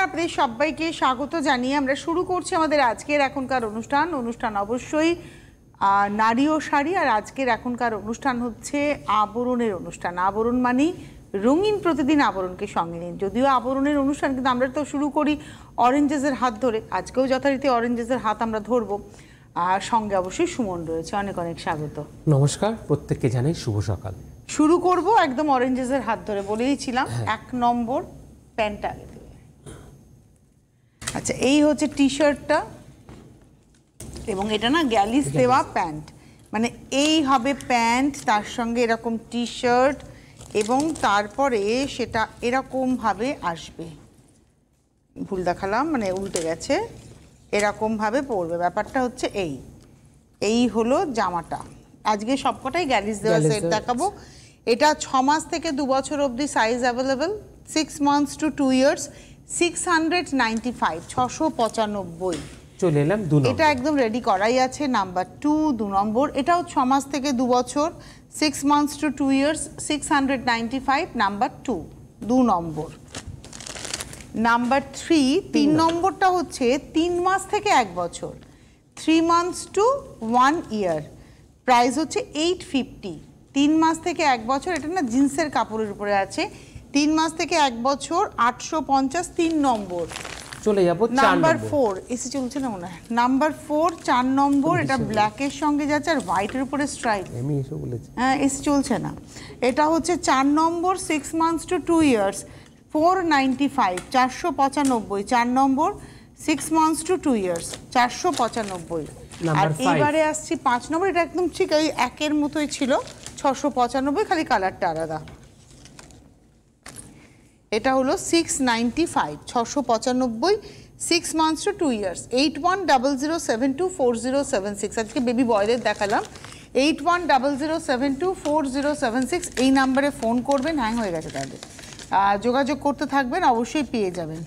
আপনাদের সবাইকে স্বাগত জানিয়ে আমরা শুরু করছি আমাদের আজকের এখনকার অনুষ্ঠান অবশ্যই নারী ও শাড়ি। আর আজকের এখনকার অনুষ্ঠান হচ্ছে আবরণের অনুষ্ঠান। আবরণ মানে রঙিন প্রতিদিন আবরণকে সঙ্গে নিন। যদিও আবরণের অনুষ্ঠান, কিন্তু আমরা তো শুরু করি অরেঞ্জেসের হাত ধরে। আজকেও যথারীতি অরেঞ্জেসের হাত আমরা ধরবো। আর সঙ্গে অবশ্যই সুমন রয়েছে। অনেক অনেক স্বাগত। নমস্কার, প্রত্যেককে জানাই শুভ সকাল। শুরু করব একদম অরেঞ্জেসের হাত ধরে, বলেইছিলাম 1 নম্বর প্যান্টটা আগে দেবে। আচ্ছা, এই হচ্ছে টি শার্টটা, এবং এটা না গ্যালিস দেওয়া প্যান্ট। মানে এই হবে প্যান্ট, তার সঙ্গে এরকম টি শার্ট, এবং তারপরে সেটা এরকমভাবে আসবে। ভুল দেখালাম, মানে উল্টে গেছে, এরকমভাবে পরবে। ব্যাপারটা হচ্ছে এই হলো জামাটা। আজকে সবকটাই গ্যালিস দেওয়া সেট দেখাবো। এটা 6 মাস থেকে 2 বছর অবধি size available. 6 months to 2 years, 695, 695। চলে এলাম 2 নম্বর। এটা একদম রেডি করাই আছে। নাম্বার 2 নম্বর, এটাও 6 মাস থেকে 2 বছর, 6 months to 2 years, 695, number 2 number. Number 3 নম্বরটা হচ্ছে 3 মাস থেকে 1 বছর, 3 মান্থস টু 1 ইয়ার। প্রাইস হচ্ছে 850। 3 মাস থেকে 1 বছর, এটা না জিন্সের কাপড়ের উপরে আছে। 3 মাস থেকে 1 বছর, 850। 3 নম্বর চলে যাব 4 নাম্বার 4। এসে চলছে না মনে হয়। নাম্বার 4 4 নম্বর, এটা ব্ল্যাকের সঙ্গে যাচ্ছে আর হোয়াইটের উপরে স্ট্রাইপ। আমি এসে বলেছি, হ্যাঁ, এসে চলছে না। এটা হচ্ছে 4 নম্বর, 6 months to 2 years, 495, 495। 4 number, 6 months to 2 years, 495। আর এইবারে আসছি 5 নম্বর। এটা একদম ঠিক এই একের মতোই ছিল, 695, খালি কালারটা আলাদা। এটা হলো 695, 695, 6 মান্থস টু 2 ইয়ার্স। 8100724076। আজকে বেবি বয়দের দেখালাম। 8100724076। এই নাম্বারে ফোন করবেন। হ্যাং হয়ে গেছে তাহলে, যোগাযোগ করতে থাকবেন, অবশ্যই পেয়ে যাবেন।